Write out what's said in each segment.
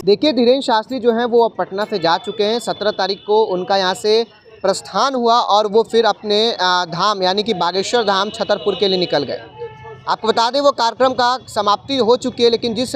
देखिए, धीरेन्द्र शास्त्री जो हैं वो अब पटना से जा चुके हैं। 17 तारीख को उनका यहाँ से प्रस्थान हुआ और वो फिर अपने धाम यानी कि बागेश्वर धाम छतरपुर के लिए निकल गए। आपको बता दें वो कार्यक्रम का समाप्ति हो चुकी है, लेकिन जिस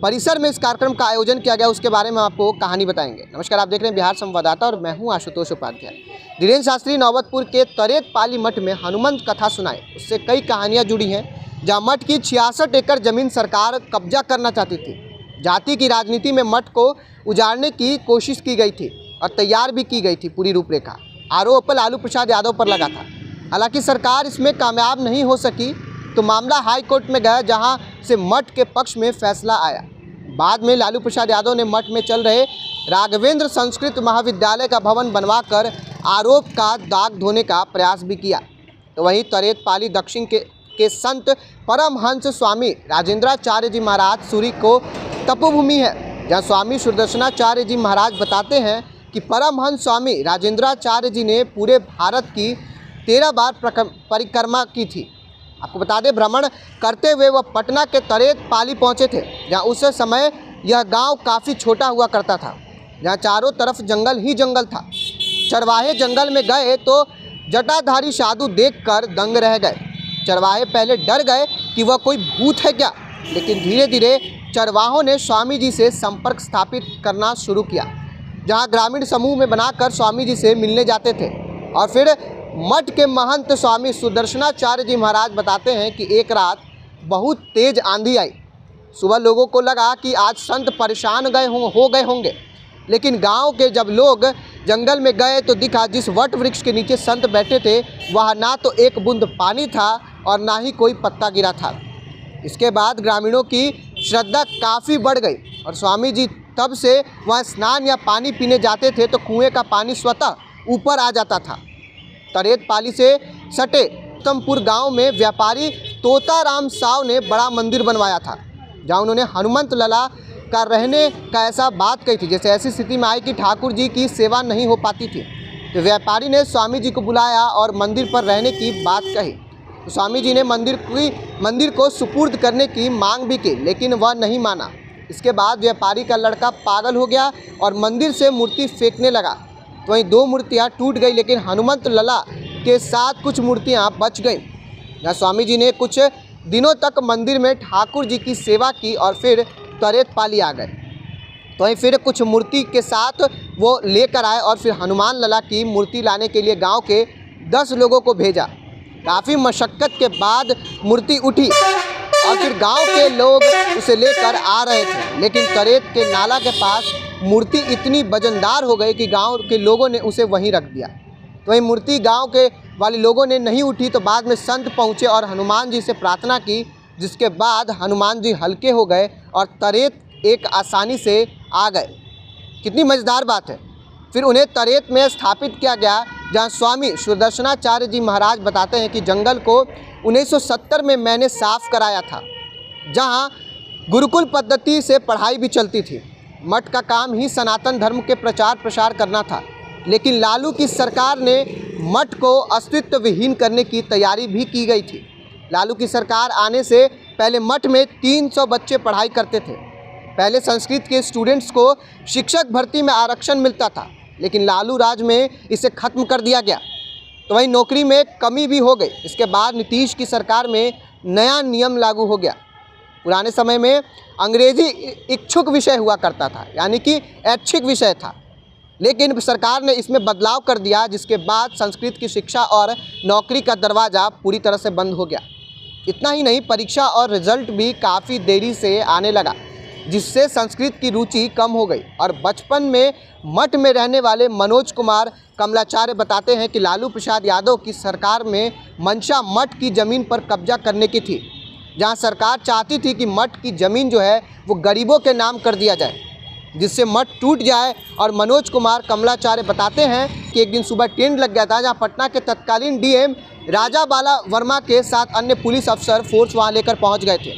परिसर में इस कार्यक्रम का आयोजन किया गया उसके बारे में आपको कहानी बताएंगे। नमस्कार, आप देख रहे हैं बिहार संवाददाता और मैं हूं आशुतोष उपाध्याय। धीरेन्द्र शास्त्री नौबतपुर के तरेत पाली मठ में हनुमंत कथा सुनाए, उससे कई कहानियाँ जुड़ी हैं। जहाँ मठ की 66 एकड़ जमीन सरकार कब्जा करना चाहती थी। जाति की राजनीति में मठ को उजाड़ने की कोशिश की गई थी और तैयार भी की गई थी पूरी रूपरेखा। आरोप लालू प्रसाद यादव पर लगा था। हालांकि सरकार इसमें कामयाब नहीं हो सकी तो मामला हाई कोर्ट में गया, जहां से मठ के पक्ष में फैसला आया। बाद में लालू प्रसाद यादव ने मठ में चल रहे राघवेंद्र संस्कृत महाविद्यालय का भवन बनवाकर आरोप का दाग धोने का प्रयास भी किया। तो वहीं तरेत पाली दक्षिण के संत परमहंस स्वामी राजेंद्राचार्य जी महाराज सूरी को तपोभूमि है, जहाँ स्वामी सुदर्शनाचार्य जी महाराज बताते हैं कि परमहंस स्वामी राजेंद्राचार्य जी ने पूरे भारत की 13 बार परिक्रमा की थी। आपको बता दें, भ्रमण करते हुए वह पटना के तरेत पाली पहुंचे थे, जहां उस समय यह गांव काफ़ी छोटा हुआ करता था, जहां चारों तरफ जंगल ही जंगल था। चरवाहे जंगल में गए तो जटाधारी साधु देखकर दंग रह गए। चरवाहे पहले डर गए कि वह कोई भूत है क्या, लेकिन धीरे धीरे चरवाहों ने स्वामी जी से संपर्क स्थापित करना शुरू किया, जहां ग्रामीण समूह में बनाकर स्वामी जी से मिलने जाते थे। और फिर मठ के महंत स्वामी सुदर्शनाचार्य जी महाराज बताते हैं कि एक रात बहुत तेज आंधी आई। सुबह लोगों को लगा कि आज संत परेशान हो गए होंगे, लेकिन गांव के जब लोग जंगल में गए तो दिखा जिस वट वृक्ष के नीचे संत बैठे थे वहाँ ना तो एक बूंद पानी था और ना ही कोई पत्ता गिरा था। इसके बाद ग्रामीणों की श्रद्धा काफ़ी बढ़ गई और स्वामी जी तब से वहाँ स्नान या पानी पीने जाते थे तो कुएं का पानी स्वतः ऊपर आ जाता था। तरेत पाली से सटे उत्तमपुर गांव में व्यापारी तोताराम साव ने बड़ा मंदिर बनवाया था, जहां उन्होंने हनुमंत लला का रहने का ऐसा बात कही थी। जैसे ऐसी स्थिति में आई कि ठाकुर जी की सेवा नहीं हो पाती थी, तो व्यापारी ने स्वामी जी को बुलाया और मंदिर पर रहने की बात कही। तो स्वामी जी ने मंदिर को सुपुर्द करने की मांग भी की, लेकिन वह नहीं माना। इसके बाद व्यापारी का लड़का पागल हो गया और मंदिर से मूर्ति फेंकने लगा। तो वहीं 2 मूर्तियाँ टूट गई, लेकिन हनुमंत लला के साथ कुछ मूर्तियाँ बच गईं। जहाँ स्वामी जी ने कुछ दिनों तक मंदिर में ठाकुर जी की सेवा की और फिर तरेत पाली आ गए। तो वहीं फिर कुछ मूर्ति के साथ वो लेकर आए और फिर हनुमान लला की मूर्ति लाने के लिए गांव के 10 लोगों को भेजा। काफ़ी मशक्क़त के बाद मूर्ति उठी और फिर गांव के लोग उसे लेकर आ रहे थे, लेकिन तरेत के नाला के पास मूर्ति इतनी वजनदार हो गई कि गांव के लोगों ने उसे वहीं रख दिया। तो वही मूर्ति गांव के वाले लोगों ने नहीं उठी, तो बाद में संत पहुंचे और हनुमान जी से प्रार्थना की, जिसके बाद हनुमान जी हल्के हो गए और तरेत एक आसानी से आ गए। कितनी मज़ेदार बात है। फिर उन्हें तरेत में स्थापित किया गया, जहां स्वामी सुदर्शनाचार्य जी महाराज बताते हैं कि जंगल को 1970 में मैंने साफ कराया था, जहां गुरुकुल पद्धति से पढ़ाई भी चलती थी। मठ का काम ही सनातन धर्म के प्रचार प्रसार करना था, लेकिन लालू की सरकार ने मठ को अस्तित्व विहीन करने की तैयारी भी की गई थी। लालू की सरकार आने से पहले मठ में 300 बच्चे पढ़ाई करते थे। पहले संस्कृत के स्टूडेंट्स को शिक्षक भर्ती में आरक्षण मिलता था, लेकिन लालू राज में इसे ख़त्म कर दिया गया। तो वहीं नौकरी में कमी भी हो गई। इसके बाद नीतीश की सरकार में नया नियम लागू हो गया। पुराने समय में अंग्रेजी इच्छुक विषय हुआ करता था, यानी कि ऐच्छिक विषय था, लेकिन सरकार ने इसमें बदलाव कर दिया, जिसके बाद संस्कृत की शिक्षा और नौकरी का दरवाज़ा पूरी तरह से बंद हो गया। इतना ही नहीं, परीक्षा और रिजल्ट भी काफ़ी देरी से आने लगा, जिससे संस्कृत की रुचि कम हो गई। और बचपन में मठ में रहने वाले मनोज कुमार कमलाचार्य बताते हैं कि लालू प्रसाद यादव की सरकार में मंशा मठ की ज़मीन पर कब्जा करने की थी, जहां सरकार चाहती थी कि मठ की ज़मीन जो है वो गरीबों के नाम कर दिया जाए, जिससे मठ टूट जाए। और मनोज कुमार कमलाचार्य बताते हैं कि एक दिन सुबह टेंट लग गया था, जहां पटना के तत्कालीन डीएम राजा बाला वर्मा के साथ अन्य पुलिस अफसर फोर्स वहां लेकर पहुंच गए थे।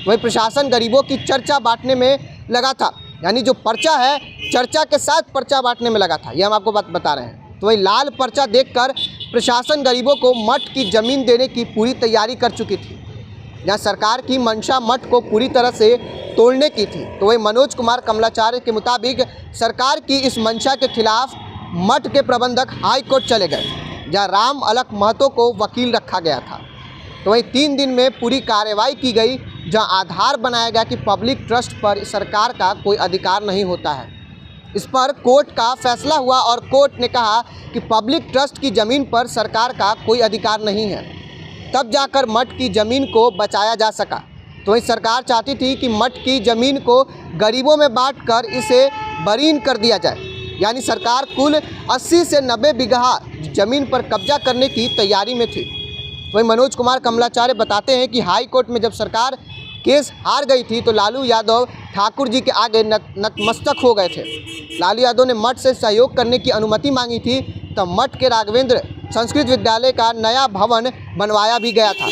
वहीं प्रशासन गरीबों की चर्चा बांटने में लगा था, यानी जो पर्चा है चर्चा के साथ पर्चा बांटने में लगा था, ये हम आपको बता रहे हैं। तो वही लाल पर्चा देखकर प्रशासन गरीबों को मठ की ज़मीन देने की पूरी तैयारी कर चुकी थी। जहाँ सरकार की मंशा मठ को पूरी तरह से तोड़ने की थी। तो वही मनोज कुमार कमलाचार्य के मुताबिक सरकार की इस मंशा के खिलाफ मठ के प्रबंधक हाई कोर्ट चले गए, जहाँ राम अलख महतो को वकील रखा गया था। तो वहीं 3 दिन में पूरी कार्रवाई की गई, जहाँ आधार बनाया गया कि पब्लिक ट्रस्ट पर सरकार का कोई अधिकार नहीं होता है। इस पर कोर्ट का फैसला हुआ और कोर्ट ने कहा कि पब्लिक ट्रस्ट की ज़मीन पर सरकार का कोई अधिकार नहीं है। तब जाकर मठ की ज़मीन को बचाया जा सका। तो वहीं सरकार चाहती थी कि मठ की ज़मीन को गरीबों में बांटकर इसे बरीन कर दिया जाए, यानी सरकार कुल 80 से 90 बीघा ज़मीन पर कब्जा करने की तैयारी में थी। वहीं मनोज कुमार कमलाचार्य बताते हैं कि हाई कोर्ट में जब सरकार केस हार गई थी तो लालू यादव ठाकुर जी के आगे नतमस्तक हो गए थे। लालू यादव ने मठ से सहयोग करने की अनुमति मांगी थी, तब मठ के राघवेंद्र संस्कृत विद्यालय का नया भवन बनवाया भी गया था,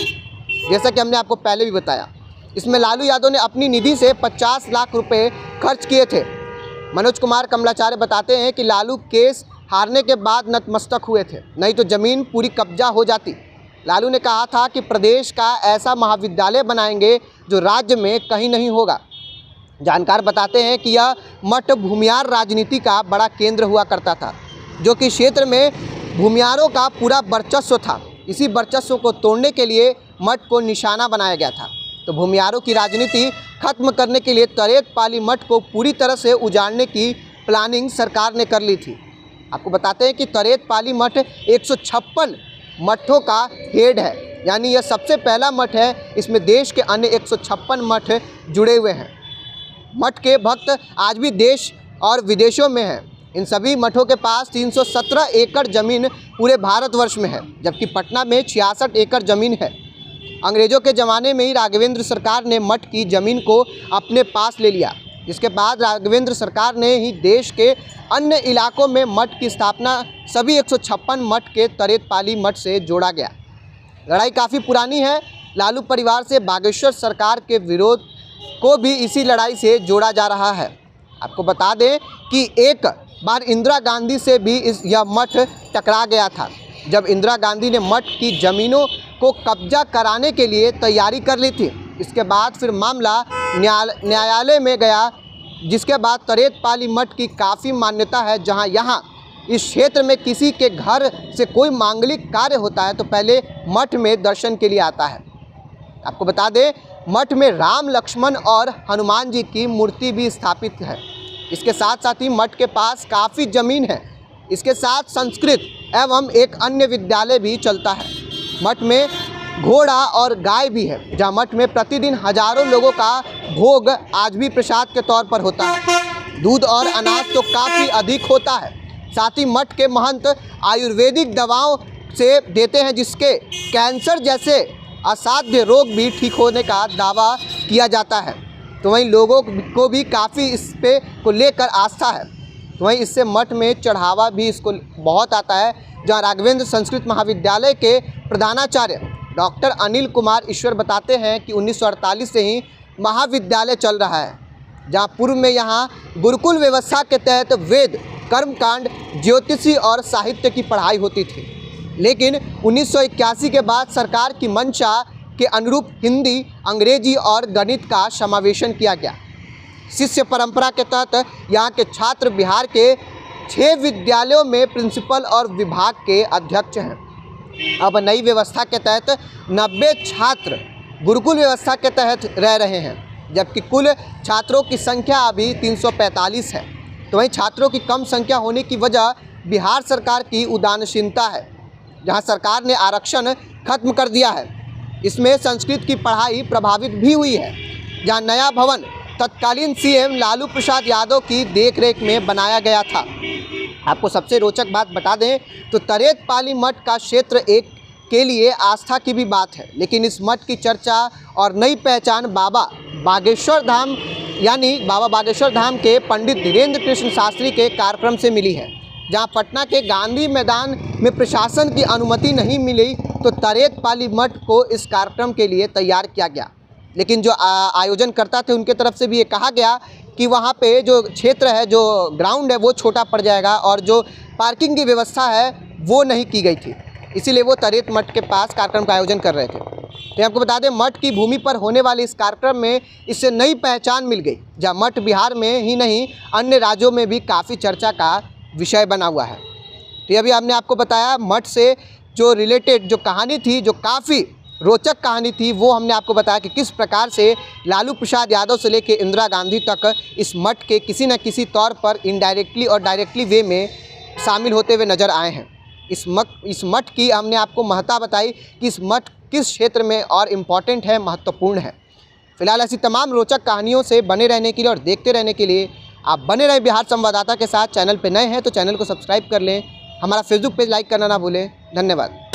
जैसा कि हमने आपको पहले भी बताया। इसमें लालू यादव ने अपनी निधि से 50 लाख रुपए खर्च किए थे। मनोज कुमार कमलाचार्य बताते हैं कि लालू केस हारने के बाद नतमस्तक हुए थे, नहीं तो ज़मीन पूरी कब्जा हो जाती। लालू ने कहा था कि प्रदेश का ऐसा महाविद्यालय बनाएंगे जो राज्य में कहीं नहीं होगा। जानकार बताते हैं कि यह मठ भूमियार राजनीति का बड़ा केंद्र हुआ करता था, जो कि क्षेत्र में भूमियारों का पूरा वर्चस्व था। इसी वर्चस्व को तोड़ने के लिए मठ को निशाना बनाया गया था। तो भूमियारों की राजनीति खत्म करने के लिए तरेत पाली मठ को पूरी तरह से उजाड़ने की प्लानिंग सरकार ने कर ली थी। आपको बताते हैं कि तरेत पाली मठ 156 मठों का हेड है, यानी यह सबसे पहला मठ है। इसमें देश के अन्य 156 मठ जुड़े हुए हैं। मठ के भक्त आज भी देश और विदेशों में हैं। इन सभी मठों के पास 317 एकड़ ज़मीन पूरे भारतवर्ष में है, जबकि पटना में 66 एकड़ ज़मीन है। अंग्रेज़ों के ज़माने में ही राघवेंद्र सरकार ने मठ की ज़मीन को अपने पास ले लिया। इसके बाद राघवेंद्र सरकार ने ही देश के अन्य इलाकों में मठ की स्थापना सभी 156 मठ के तरेत पाली मठ से जोड़ा गया। लड़ाई काफ़ी पुरानी है। लालू परिवार से बागेश्वर सरकार के विरोध को भी इसी लड़ाई से जोड़ा जा रहा है। आपको बता दें कि एक बार इंदिरा गांधी से भी यह मठ टकरा गया था, जब इंदिरा गांधी ने मठ की ज़मीनों को कब्जा कराने के लिए तैयारी कर ली थी। इसके बाद फिर मामला न्यायालय में गया, जिसके बाद तरेत पाली मठ की काफ़ी मान्यता है, जहां यहाँ इस क्षेत्र में किसी के घर से कोई मांगलिक कार्य होता है तो पहले मठ में दर्शन के लिए आता है। आपको बता दें, मठ में राम, लक्ष्मण और हनुमान जी की मूर्ति भी स्थापित है। इसके साथ साथ ही मठ के पास काफ़ी ज़मीन है। इसके साथ संस्कृत एवं एक अन्य विद्यालय भी चलता है। मठ में घोड़ा और गाय भी है, जहाँ मठ में प्रतिदिन हजारों लोगों का भोग आज भी प्रसाद के तौर पर होता है। दूध और अनाज तो काफ़ी अधिक होता है। साथ ही मठ के महंत आयुर्वेदिक दवाओं से देते हैं, जिसके कैंसर जैसे असाध्य रोग भी ठीक होने का दावा किया जाता है। तो वहीं लोगों को भी काफ़ी इस पे को लेकर आस्था है। तो वहीं इससे मठ में चढ़ावा भी इसको बहुत आता है, जहाँ राघवेंद्र संस्कृत महाविद्यालय के प्रधानाचार्य डॉक्टर अनिल कुमार ईश्वर बताते हैं कि 1948 से ही महाविद्यालय चल रहा है, जहाँ पूर्व में यहाँ गुरुकुल व्यवस्था के तहत वेद, कर्मकांड, ज्योतिषी और साहित्य की पढ़ाई होती थी। लेकिन 1981 के बाद सरकार की मंशा के अनुरूप हिंदी, अंग्रेजी और गणित का समावेशन किया गया। शिष्य परंपरा के तहत यहाँ के छात्र बिहार के 6 विद्यालयों में प्रिंसिपल और विभाग के अध्यक्ष हैं। अब नई व्यवस्था के तहत 90 छात्र गुरुकुल व्यवस्था के तहत रह रहे हैं, जबकि कुल छात्रों की संख्या अभी 345 है। तो वहीं छात्रों की कम संख्या होने की वजह बिहार सरकार की उदासीनता है, जहां सरकार ने आरक्षण खत्म कर दिया है। इसमें संस्कृत की पढ़ाई प्रभावित भी हुई है, जहां नया भवन तत्कालीन सीएम लालू प्रसाद यादव की देखरेख में बनाया गया था। आपको सबसे रोचक बात बता दें तो तरेत पाली मठ का क्षेत्र एक के लिए आस्था की भी बात है, लेकिन इस मठ की चर्चा और नई पहचान बाबा बागेश्वर धाम के पंडित धीरेन्द्र कृष्ण शास्त्री के कार्यक्रम से मिली है। जहां पटना के गांधी मैदान में प्रशासन की अनुमति नहीं मिली तो तरेत पाली मठ को इस कार्यक्रम के लिए तैयार किया गया। लेकिन जो आयोजनकर्ता थे उनके तरफ से भी ये कहा गया कि वहाँ पे जो क्षेत्र है, जो ग्राउंड है वो छोटा पड़ जाएगा और जो पार्किंग की व्यवस्था है वो नहीं की गई थी। इसीलिए वो तरेत मठ के पास कार्यक्रम का आयोजन कर रहे थे। तो आपको बता दें, मठ की भूमि पर होने वाले इस कार्यक्रम में इससे नई पहचान मिल गई, जहाँ मठ बिहार में ही नहीं अन्य राज्यों में भी काफ़ी चर्चा का विषय बना हुआ है। तो अभी हमने आपको बताया मठ से जो रिलेटेड जो कहानी थी, जो काफ़ी रोचक कहानी थी, वो हमने आपको बताया कि किस प्रकार से लालू प्रसाद यादव से लेकर इंदिरा गांधी तक इस मठ के किसी न किसी तौर पर इनडायरेक्टली और डायरेक्टली वे में शामिल होते हुए नज़र आए हैं। इस मठ की हमने आपको महत्ता बताई कि इस मठ किस क्षेत्र में और इम्पॉर्टेंट है, महत्वपूर्ण है। फिलहाल ऐसी तमाम रोचक कहानियों से बने रहने के लिए और देखते रहने के लिए आप बने रहें बिहार संवाददाता के साथ। चैनल पे नए हैं तो चैनल को सब्सक्राइब कर लें, हमारा फेसबुक पेज लाइक करना ना भूलें। धन्यवाद।